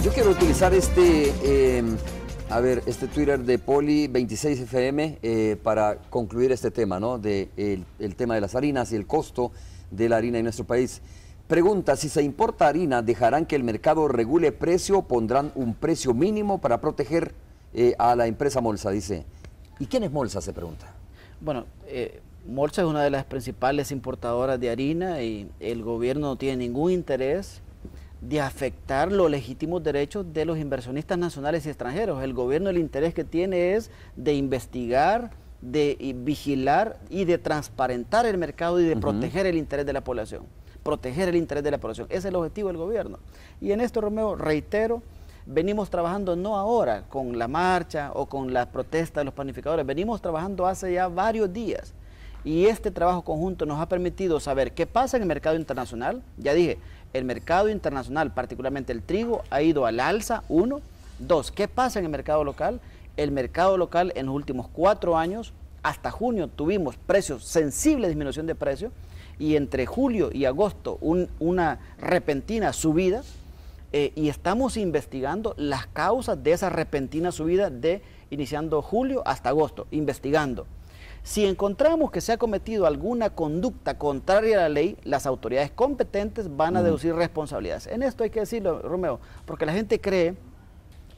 Yo quiero utilizar este Twitter de Poli26FM para concluir este tema, ¿no? El tema de las harinas y el costo de la harina en nuestro país. Pregunta, si se importa harina, ¿dejarán que el mercado regule precio o pondrán un precio mínimo para proteger a la empresa Molsa? Dice. ¿Y quién es Molsa? Se pregunta. Bueno, Molsa es una de las principales importadoras de harina y el gobierno no tiene ningún interés de afectar los legítimos derechos de los inversionistas nacionales y extranjeros. El gobierno, el interés que tiene es de investigar, de vigilar y de transparentar el mercado y de proteger el interés de la población. Proteger el interés de la población. Ese es el objetivo del gobierno. Y en esto, Romeo, reitero, venimos trabajando no ahora con la marcha o con la protesta de los panificadores, venimos trabajando hace ya varios días. Y este trabajo conjunto nos ha permitido saber qué pasa en el mercado internacional. Ya dije, el mercado internacional, particularmente el trigo, ha ido al alza, 1. 2, ¿qué pasa en el mercado local? El mercado local en los últimos 4 años, hasta junio, tuvimos precios, sensible disminución de precios, y entre julio y agosto una repentina subida, y estamos investigando las causas de esa repentina subida de iniciando julio hasta agosto, investigando. Si encontramos que se ha cometido alguna conducta contraria a la ley, las autoridades competentes van a deducir responsabilidades. En esto hay que decirlo, Romeo, porque la gente cree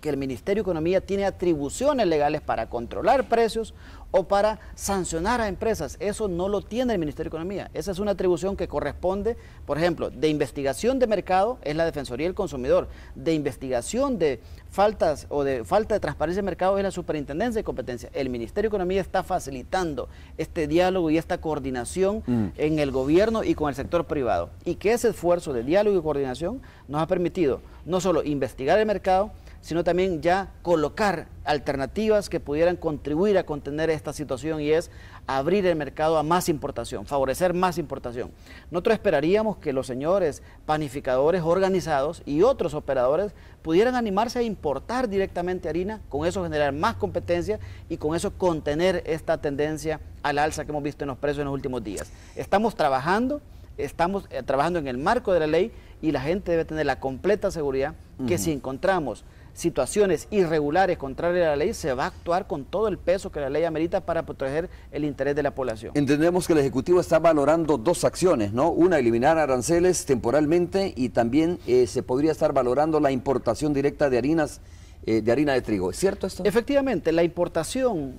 que el Ministerio de Economía tiene atribuciones legales para controlar precios o para sancionar a empresas. Eso no lo tiene el Ministerio de Economía. Esa es una atribución que corresponde, por ejemplo, de investigación de mercado es la Defensoría del Consumidor, de investigación de faltas o de falta de transparencia de mercado es la Superintendencia de Competencia. El Ministerio de Economía está facilitando este diálogo y esta coordinación en el gobierno y con el sector privado. Y que ese esfuerzo de diálogo y coordinación nos ha permitido no solo investigar el mercado, sino también ya colocar alternativas que pudieran contribuir a contener esta situación, y es abrir el mercado a más importación, favorecer más importación. Nosotros esperaríamos que los señores panificadores organizados y otros operadores pudieran animarse a importar directamente harina, con eso generar más competencia y con eso contener esta tendencia al alza que hemos visto en los precios en los últimos días. Estamos trabajando en el marco de la ley, y la gente debe tener la completa seguridad que si encontramos situaciones irregulares contrarias a la ley, se va a actuar con todo el peso que la ley amerita para proteger el interés de la población. Entendemos que el Ejecutivo está valorando 2 acciones, ¿no? Una, eliminar aranceles temporalmente, y también se podría estar valorando la importación directa de harinas, de harina de trigo. ¿Es cierto esto? Efectivamente, la importación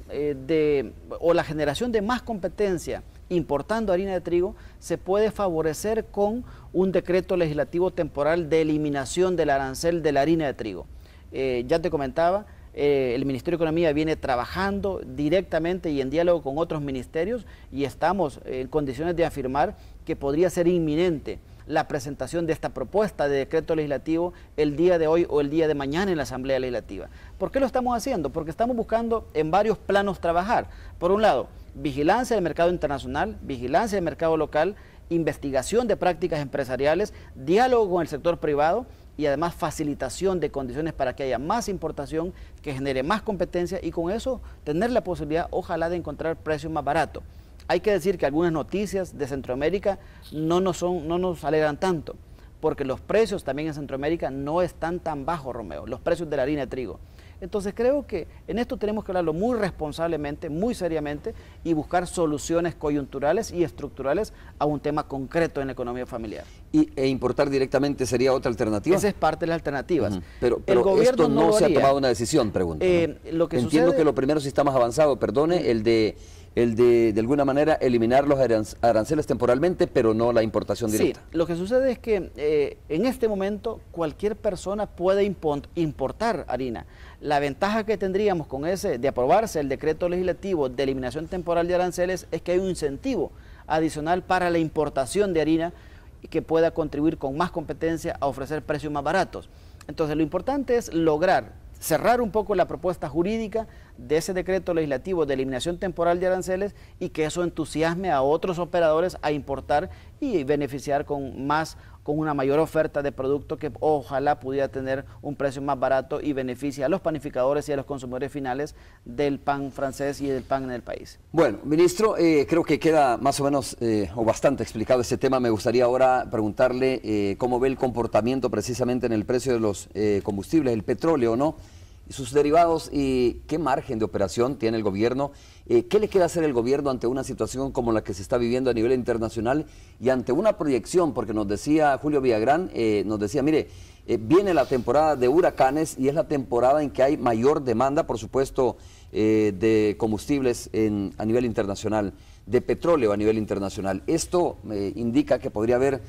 o la generación de más competencia importando harina de trigo se puede favorecer con un decreto legislativo temporal de eliminación del arancel de la harina de trigo. Ya te comentaba, el Ministerio de Economía viene trabajando directamente y en diálogo con otros ministerios, y estamos en condiciones de afirmar que podría ser inminente la presentación de esta propuesta de decreto legislativo el día de hoy o el día de mañana en la Asamblea Legislativa. ¿Por qué lo estamos haciendo? Porque estamos buscando en varios planos trabajar. Por un lado, vigilancia del mercado internacional, vigilancia del mercado local, investigación de prácticas empresariales, diálogo con el sector privado, y además facilitación de condiciones para que haya más importación, que genere más competencia, y con eso tener la posibilidad, ojalá, de encontrar precios más baratos. Hay que decir que algunas noticias de Centroamérica no nos alegran tanto, porque los precios también en Centroamérica no están tan bajos, Romeo, los precios de la harina de trigo. Entonces creo que en esto tenemos que hablarlo muy responsablemente, muy seriamente, y buscar soluciones coyunturales y estructurales a un tema concreto en la economía familiar. ¿E importar directamente sería otra alternativa? Esa es parte de las alternativas. Pero esto no se ha tomado una decisión, pregunto, ¿no? Entiendo que lo primero, si está más avanzado, perdone, el de alguna manera eliminar los aranceles temporalmente, pero no la importación directa. Sí, lo que sucede es que en este momento cualquier persona puede importar harina. La ventaja que tendríamos con de aprobarse el decreto legislativo de eliminación temporal de aranceles es que hay un incentivo adicional para la importación de harina que pueda contribuir con más competencia a ofrecer precios más baratos. Entonces lo importante es lograr cerrar un poco la propuesta jurídica de ese decreto legislativo de eliminación temporal de aranceles, y que eso entusiasme a otros operadores a importar y beneficiar con con una mayor oferta de producto que ojalá pudiera tener un precio más barato y beneficia a los panificadores y a los consumidores finales del pan francés y del pan en el país. Bueno, ministro, creo que queda más o menos o bastante explicado este tema. Me gustaría ahora preguntarle cómo ve el comportamiento precisamente en el precio de los combustibles, el petróleo, ¿no? Y sus derivados, y qué margen de operación tiene el gobierno, qué le queda hacer el gobierno ante una situación como la que se está viviendo a nivel internacional y ante una proyección, porque nos decía Julio Villagrán, nos decía, mire, viene la temporada de huracanes y es la temporada en que hay mayor demanda, por supuesto, de combustibles a nivel internacional, de petróleo a nivel internacional. Esto indica que podría haber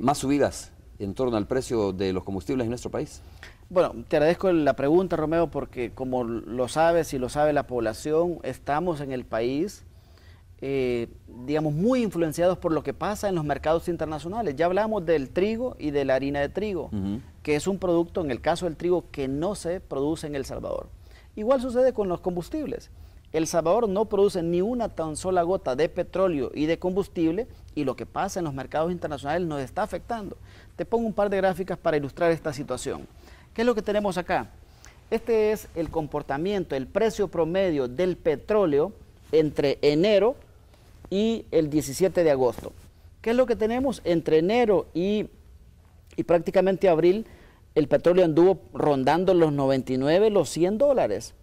más subidas en torno al precio de los combustibles en nuestro país. Bueno, te agradezco la pregunta, Romeo, porque como lo sabes y lo sabe la población, estamos en el país, digamos, muy influenciados por lo que pasa en los mercados internacionales. Ya hablamos del trigo y de la harina de trigo, que es un producto, en el caso del trigo, que no se produce en El Salvador. Igual sucede con los combustibles. El Salvador no produce ni una tan sola gota de petróleo y de combustible, y lo que pasa en los mercados internacionales nos está afectando. Te pongo un par de gráficas para ilustrar esta situación. ¿Qué es lo que tenemos acá? Este es el comportamiento, el precio promedio del petróleo entre enero y el 17 de agosto. ¿Qué es lo que tenemos? Entre enero y prácticamente abril, el petróleo anduvo rondando los 99, los 100 dólares.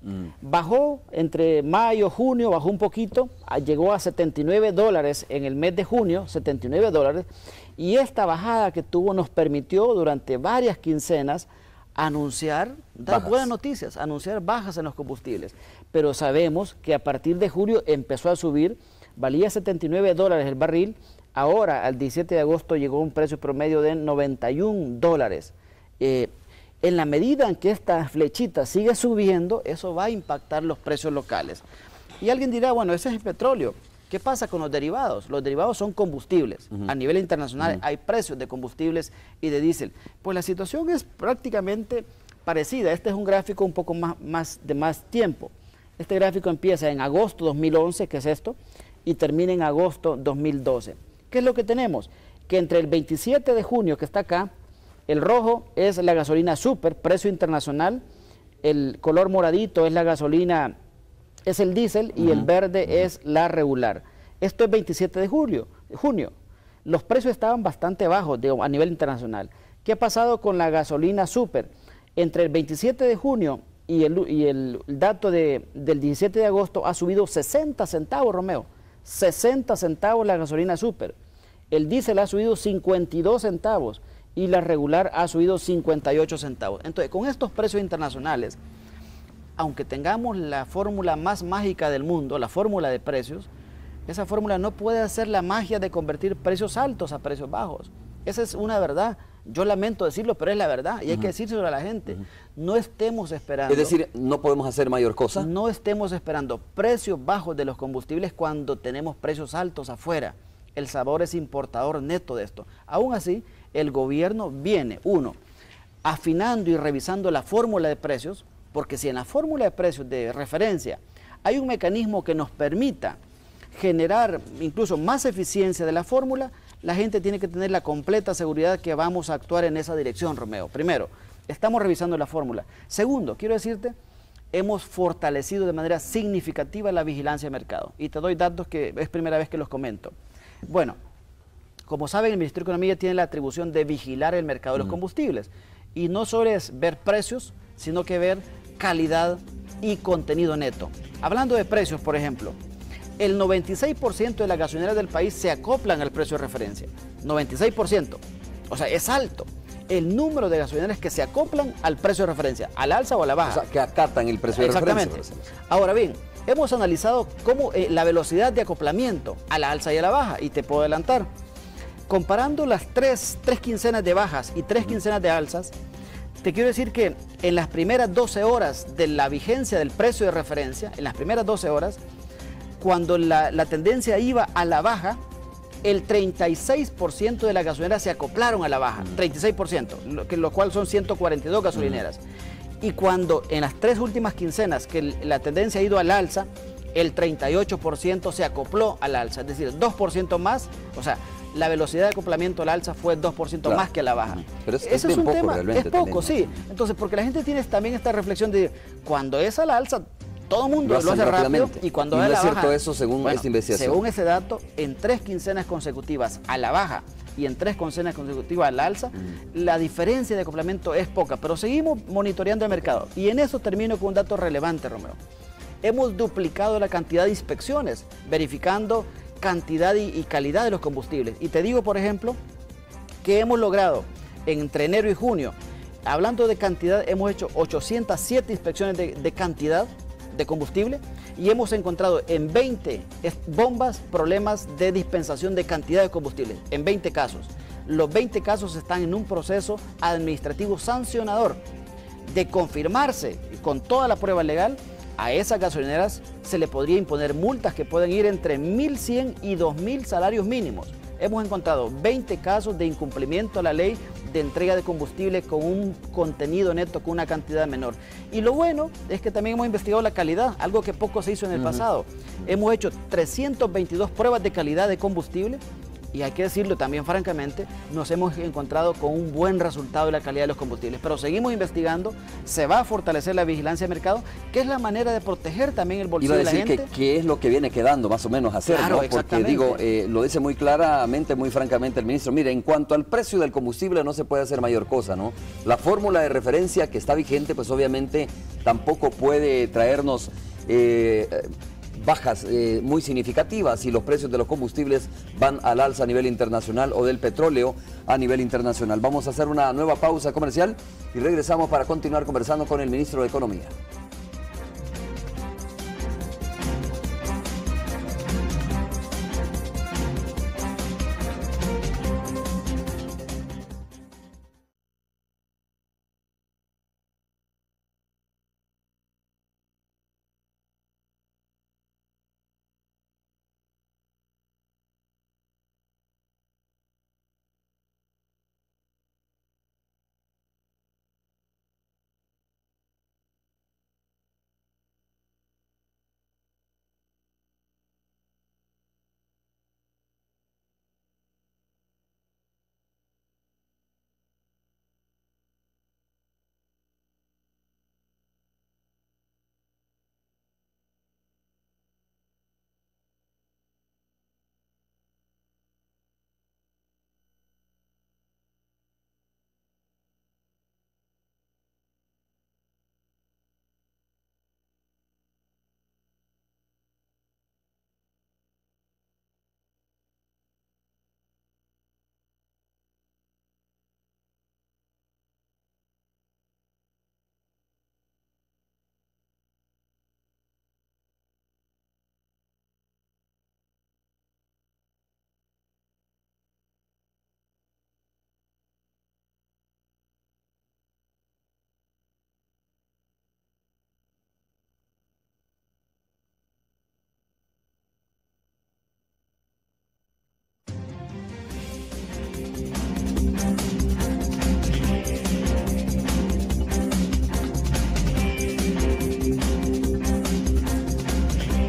Bajó entre mayo, junio, bajó un poquito, llegó a 79 dólares en el mes de junio, 79 dólares, y esta bajada que tuvo nos permitió durante varias quincenas anunciar, dar buenas noticias, anunciar bajas en los combustibles. Pero sabemos que a partir de julio empezó a subir, valía 79 dólares el barril, ahora al 17 de agosto llegó a un precio promedio de 91 dólares. En la medida en que esta flechita sigue subiendo, eso va a impactar los precios locales. Y alguien dirá, bueno, ese es el petróleo. ¿Qué pasa con los derivados? Los derivados son combustibles. A nivel internacional hay precios de combustibles y de diésel. Pues la situación es prácticamente parecida. Este es un gráfico un poco de más tiempo. Este gráfico empieza en agosto 2011, que es esto, y termina en agosto 2012. ¿Qué es lo que tenemos? Que entre el 27 de junio, que está acá, el rojo es la gasolina super, precio internacional, el color moradito es la gasolina, es el diésel, y el verde es la regular. Esto es 27 de junio. Los precios estaban bastante bajos a nivel internacional. ¿Qué ha pasado con la gasolina super? Entre el 27 de junio y el dato del 17 de agosto ha subido 60 centavos, Romeo. 60 centavos la gasolina super. El diésel ha subido 52 centavos y la regular ha subido 58 centavos. Entonces, con estos precios internacionales, aunque tengamos la fórmula más mágica del mundo, la fórmula de precios, esa fórmula no puede hacer la magia de convertir precios altos a precios bajos. Esa es una verdad. Yo lamento decirlo, pero es la verdad y hay que decírselo a la gente. No estemos esperando. Es decir, ¿no podemos hacer mayor cosa? No estemos esperando precios bajos de los combustibles cuando tenemos precios altos afuera. El Salvador es importador neto de esto. Aún así, el gobierno viene, afinando y revisando la fórmula de precios, porque si en la fórmula de precios de referencia hay un mecanismo que nos permita generar incluso más eficiencia de la fórmula, la gente tiene que tener la completa seguridad que vamos a actuar en esa dirección, Romeo. Primero, estamos revisando la fórmula. Segundo, quiero decirte, hemos fortalecido de manera significativa la vigilancia de mercado. Y te doy datos que es primera vez que los comento. Bueno, como saben, el Ministerio de Economía tiene la atribución de vigilar el mercado de los combustibles. Y no solo es ver precios, sino que ver calidad y contenido neto. Hablando de precios, por ejemplo, el 96% de las gasolineras del país se acoplan al precio de referencia. 96%. O sea, es alto el número de gasolineras que se acoplan al precio de referencia, al alza o a la baja. O sea, que acatan el precio de referencia. Exactamente. Ahora bien, hemos analizado cómo la velocidad de acoplamiento a la alza y a la baja, y te puedo adelantar. Comparando las tres quincenas de bajas y 3 quincenas de alzas, te quiero decir que en las primeras 12 horas de la vigencia del precio de referencia, en las primeras 12 horas, cuando la tendencia iba a la baja, el 36% de las gasolineras se acoplaron a la baja, 36%, lo cual son 142 gasolineras. Y cuando en las 3 últimas quincenas que la tendencia ha ido al alza, el 38% se acopló al alza, es decir, 2% más, o sea, la velocidad de acoplamiento al alza fue 2% Claro. más que a la baja. Pero es Ese bien un poco tema, realmente es poco, también. sí. Entonces, porque la gente tiene también esta reflexión de cuando es al alza, todo el mundo lo hacen hace rápido, rápidamente. y cuando Y es a no la es cierto baja, eso según esta investigación. según ese dato, en 3 quincenas consecutivas a la baja y en 3 quincenas consecutivas al alza, la diferencia de acoplamiento es poca, pero seguimos monitoreando el mercado. Y en eso termino con un dato relevante, Romeo. Hemos duplicado la cantidad de inspecciones, verificando cantidad y calidad de los combustibles. Y te digo, por ejemplo, que hemos logrado entre enero y junio, hablando de cantidad, hemos hecho 807 inspecciones de cantidad de combustible y hemos encontrado en 20 bombas problemas de dispensación de cantidad de combustible, en 20 casos. Los 20 casos están en un proceso administrativo sancionador. De confirmarse con toda la prueba legal, a esas gasolineras se le podría imponer multas que pueden ir entre 1.100 y 2.000 salarios mínimos. Hemos encontrado 20 casos de incumplimiento a la ley de entrega de combustible con un contenido neto, con una cantidad menor. Y lo bueno es que también hemos investigado la calidad, algo que poco se hizo en el pasado. Hemos hecho 322 pruebas de calidad de combustible y hay que decirlo también francamente, nos hemos encontrado con un buen resultado de la calidad de los combustibles. Pero seguimos investigando, se va a fortalecer la vigilancia de mercado, que es la manera de proteger también el bolsillo de la gente. Iba a decir que es lo que viene quedando más o menos a hacer, Claro, ¿no? Porque exactamente. digo, lo dice muy claramente, muy francamente el ministro. Mire, en cuanto al precio del combustible no se puede hacer mayor cosa, ¿no? La fórmula de referencia que está vigente, pues obviamente tampoco puede traernos bajas muy significativas si los precios de los combustibles van al alza a nivel internacional o del petróleo a nivel internacional. Vamos a hacer una nueva pausa comercial y regresamos para continuar conversando con el ministro de Economía.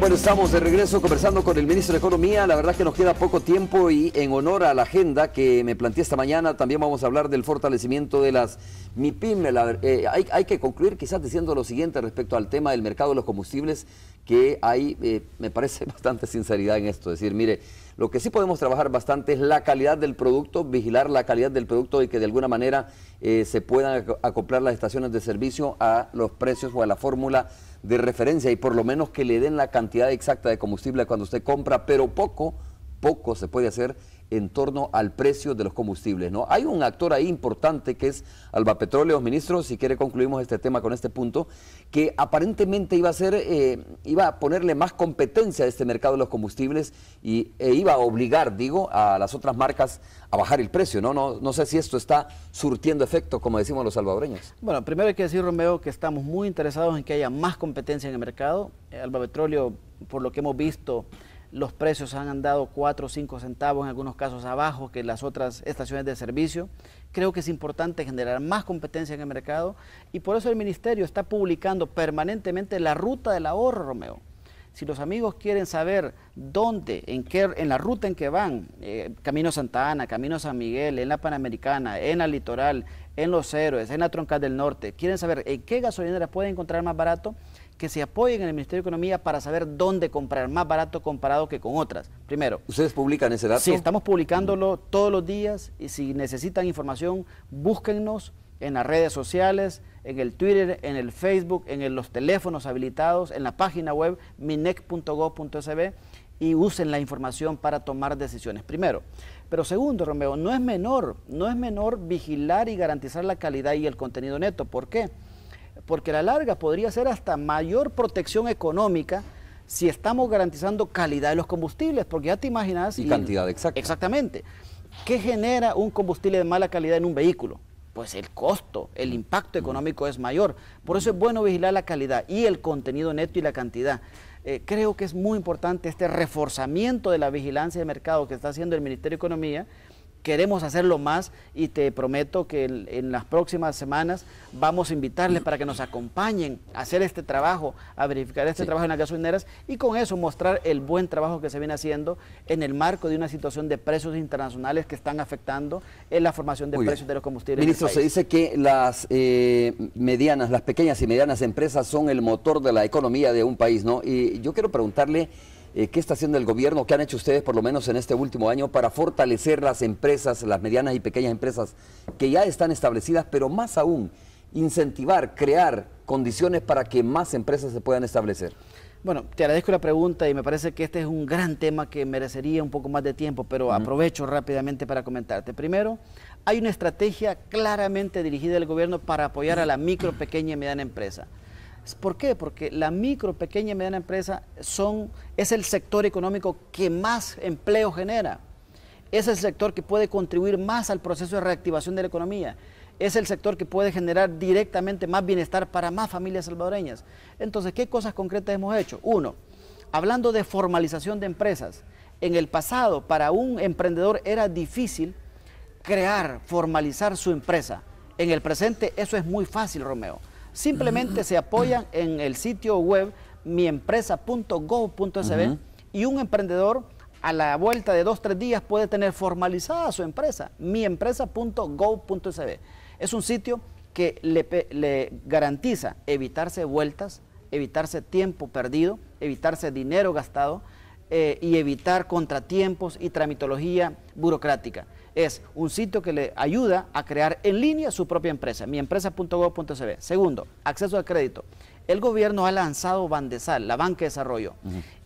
Bueno, estamos de regreso conversando con el ministro de Economía. La verdad que nos queda poco tiempo y en honor a la agenda que me planteé esta mañana, también vamos a hablar del fortalecimiento de las MIPYME. Hay que concluir quizás diciendo lo siguiente respecto al tema del mercado de los combustibles, que hay, me parece, bastante sinceridad en esto. Es decir, mire, lo que sí podemos trabajar bastante es la calidad del producto, vigilar la calidad del producto y que de alguna manera se puedan acoplar las estaciones de servicio a los precios o a la fórmula de referencia y por lo menos que le den la cantidad exacta de combustible cuando usted compra, pero poco se puede hacer en torno al precio de los combustibles, ¿no? Hay un actor ahí importante que es Alba Petróleos, ministro, si quiere concluimos este tema con este punto, que aparentemente iba a ponerle más competencia a este mercado de los combustibles e iba a obligar, digo, a las otras marcas a bajar el precio, ¿no? No sé si esto está surtiendo efecto, como decimos los salvadoreños. Bueno, primero hay que decir, Romeo, que estamos muy interesados en que haya más competencia en el mercado. Alba Petróleo, por lo que hemos visto, los precios han andado 4 o 5 centavos, en algunos casos abajo que las otras estaciones de servicio. Creo que es importante generar más competencia en el mercado y por eso el Ministerio está publicando permanentemente la ruta del ahorro, Romeo. Si los amigos quieren saber dónde, en la ruta en que van, Camino Santa Ana, Camino San Miguel, en la Panamericana, en la Litoral, en Los Héroes, en la Troncal del Norte, quieren saber en qué gasolineras pueden encontrar más barato, que se apoyen en el Ministerio de Economía para saber dónde comprar más barato comparado que con otras. Primero. ¿Ustedes publican ese dato? Sí, estamos publicándolo todos los días y si necesitan información, búsquennos en las redes sociales, en el Twitter, en el Facebook, en los teléfonos habilitados, en la página web minec.gov.sb y usen la información para tomar decisiones. Primero. Pero segundo, Romeo, no es menor vigilar y garantizar la calidad y el contenido neto. ¿Por qué? Porque a la larga podría ser hasta mayor protección económica si estamos garantizando calidad de los combustibles, porque ya te imaginas... Y cantidad exacta. Exactamente. ¿Qué genera un combustible de mala calidad en un vehículo? Pues el costo, el impacto económico es mayor. Por eso es bueno vigilar la calidad y el contenido neto y la cantidad. Creo que es muy importante este reforzamiento de la vigilancia de mercado que está haciendo el Ministerio de Economía. Queremos hacerlo más y te prometo que en las próximas semanas vamos a invitarles para que nos acompañen a hacer este trabajo, a verificar este trabajo en las gasolineras y con eso mostrar el buen trabajo que se viene haciendo en el marco de una situación de precios internacionales que están afectando en la formación de precios de los combustibles. Ministro, se dice que las las pequeñas y medianas empresas son el motor de la economía de un país, ¿no? Y yo quiero preguntarle... ¿qué está haciendo el gobierno? ¿Qué han hecho ustedes, por lo menos en este último año, para fortalecer las empresas, las medianas y pequeñas empresas que ya están establecidas, pero más aún, incentivar, crear condiciones para que más empresas se puedan establecer? Bueno, te agradezco la pregunta y me parece que este es un gran tema que merecería un poco más de tiempo, pero aprovecho rápidamente para comentarte. Primero, hay una estrategia claramente dirigida del gobierno para apoyar a la micro, pequeña y mediana empresa. ¿Por qué? Porque la micro, pequeña y mediana empresa es el sector económico que más empleo genera. Es el sector que puede contribuir más al proceso de reactivación de la economía. Es el sector que puede generar directamente más bienestar para más familias salvadoreñas. Entonces, ¿qué cosas concretas hemos hecho? Uno, hablando de formalización de empresas. En el pasado, para un emprendedor era difícil crear, formalizar su empresa. En el presente, eso es muy fácil, Romeo. Simplemente se apoyan en el sitio web miempresa.gov.sb y un emprendedor a la vuelta de 2 o 3 días puede tener formalizada su empresa, miempresa.gov.sb. Es un sitio que le garantiza evitarse vueltas, evitarse tiempo perdido, evitarse dinero gastado y evitar contratiempos y tramitología burocrática. Es un sitio que le ayuda a crear en línea su propia empresa, miempresa.gov.sb. Segundo, acceso al crédito. El gobierno ha lanzado Bandesal, la banca de desarrollo,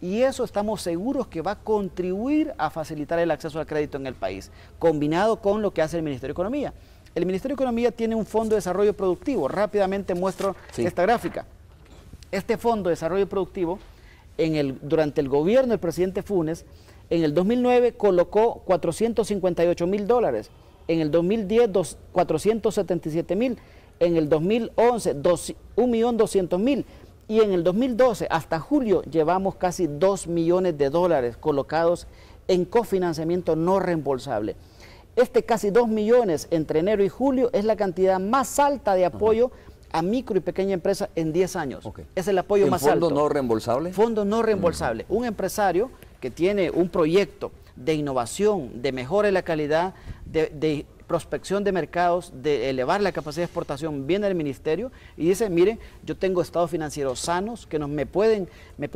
y eso estamos seguros que va a contribuir a facilitar el acceso al crédito en el país, combinado con lo que hace el Ministerio de Economía. El Ministerio de Economía tiene un fondo de desarrollo productivo. Rápidamente muestro esta gráfica. Este fondo de desarrollo productivo, durante el gobierno del presidente Funes, en el 2009 colocó $458,000, en el 2010 $477,000, en el 2011 $1,200,000 y en el 2012 hasta julio llevamos casi $2 millones colocados en cofinanciamiento no reembolsable. Casi 2 millones entre enero y julio es la cantidad más alta de apoyo a micro y pequeña empresa en 10 años. Es el apoyo más alto. ¿Fondo no reembolsable? Fondo no reembolsable. Un empresario que tiene un proyecto de innovación, de mejora de la calidad, de prospección de mercados, de elevar la capacidad de exportación, viene al ministerio y dice, miren, yo tengo estados financieros sanos que me pueden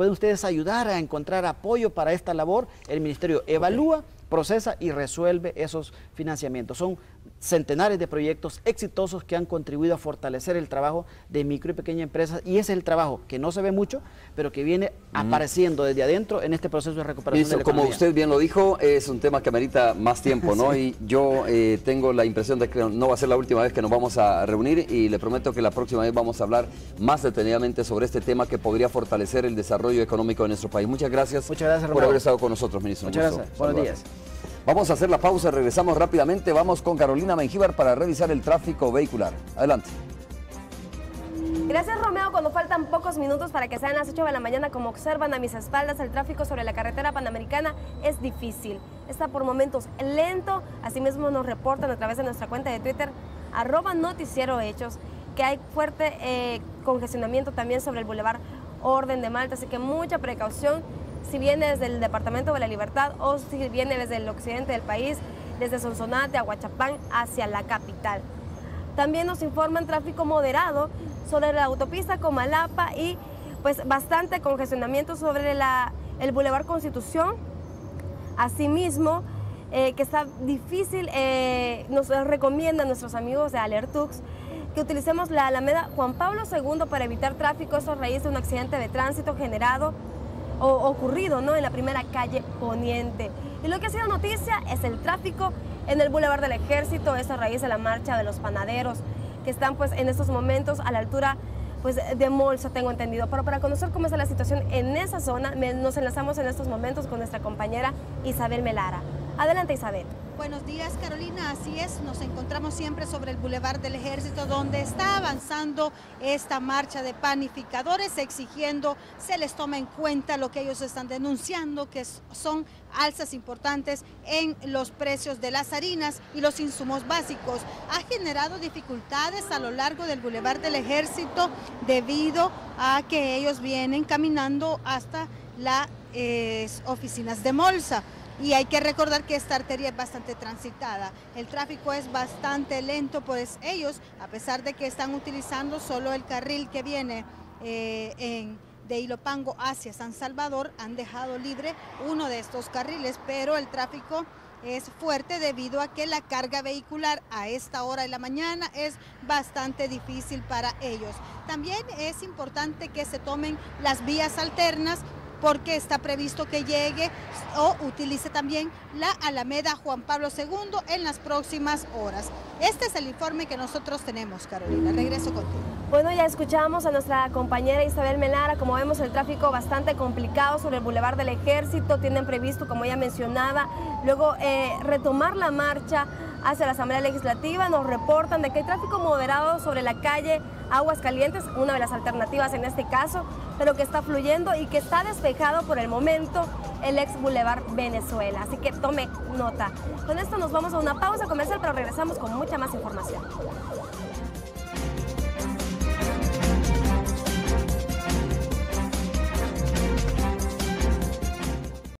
ustedes ayudar a encontrar apoyo para esta labor. El ministerio evalúa, procesa y resuelve esos financiamientos. Son centenares de proyectos exitosos que han contribuido a fortalecer el trabajo de micro y pequeña empresas y ese es el trabajo que no se ve mucho, pero que viene apareciendo desde adentro en este proceso de recuperación de la economía. Como usted bien lo dijo, es un tema que amerita más tiempo, ¿no? Sí. Y yo tengo la impresión de que no va a ser la última vez que nos vamos a reunir y le prometo que la próxima vez vamos a hablar más detenidamente sobre este tema que podría fortalecer el desarrollo económico de nuestro país. Muchas gracias, por haber estado con nosotros, ministro. Muchas gracias. Buenos días. Vamos a hacer la pausa, regresamos rápidamente. Vamos con Carolina Mengíbar para revisar el tráfico vehicular. Adelante. Gracias, Romeo. Cuando faltan pocos minutos para que sean las 8 de la mañana, como observan a mis espaldas, el tráfico sobre la carretera panamericana es difícil. Está por momentos lento. Asimismo nos reportan a través de nuestra cuenta de Twitter, @noticierohechos, que hay fuerte congestionamiento también sobre el Boulevard orden de Malta, así que mucha precaución si viene desde el Departamento de la Libertad o si viene desde el occidente del país, desde Sonsonate, Aguachapán, hacia la capital. También nos informan tráfico moderado sobre la autopista Comalapa y pues bastante congestionamiento sobre el Boulevard Constitución. Asimismo, que está difícil, nos recomiendan nuestros amigos de Alertux que utilicemos la Alameda Juan Pablo II para evitar tráfico, eso a raíz de un accidente de tránsito generado o ocurrido, ¿no?, en la primera calle Poniente. Y lo que ha sido noticia es el tráfico en el Boulevard del Ejército, eso a raíz de la marcha de los panaderos que están pues en estos momentos a la altura pues de Molsa, tengo entendido. Pero para conocer cómo está la situación en esa zona, nos enlazamos en estos momentos con nuestra compañera Isabel Melara. Adelante, Isabel. Buenos días, Carolina. Así es, nos encontramos siempre sobre el Boulevard del Ejército, donde está avanzando esta marcha de panificadores, exigiendo se les tome en cuenta lo que ellos están denunciando, que son alzas importantes en los precios de las harinas y los insumos básicos. Ha generado dificultades a lo largo del Boulevard del Ejército debido a que ellos vienen caminando hasta las oficinas de Molsa. Y hay que recordar que esta arteria es bastante transitada. El tráfico es bastante lento, pues ellos, a pesar de que están utilizando solo el carril que viene de Ilopango hacia San Salvador, han dejado libre uno de estos carriles, pero el tráfico es fuerte debido a que la carga vehicular a esta hora de la mañana es bastante difícil para ellos. También es importante que se tomen las vías alternas, porque está previsto que llegue o utilice también la Alameda Juan Pablo II en las próximas horas. Este es el informe que nosotros tenemos, Carolina. Regreso contigo. Bueno, ya escuchamos a nuestra compañera Isabel Melara. Como vemos, el tráfico bastante complicado sobre el Boulevard del Ejército. Tienen previsto, como ella mencionaba, luego retomar la marcha hacia la Asamblea Legislativa. Nos reportan de que hay tráfico moderado sobre la calle Aguascalientes, una de las alternativas en este caso, pero que está fluyendo y que está despejado por el momento el ex Boulevard Venezuela. Así que tome nota. Con esto nos vamos a una pausa comercial, pero regresamos con mucha más información.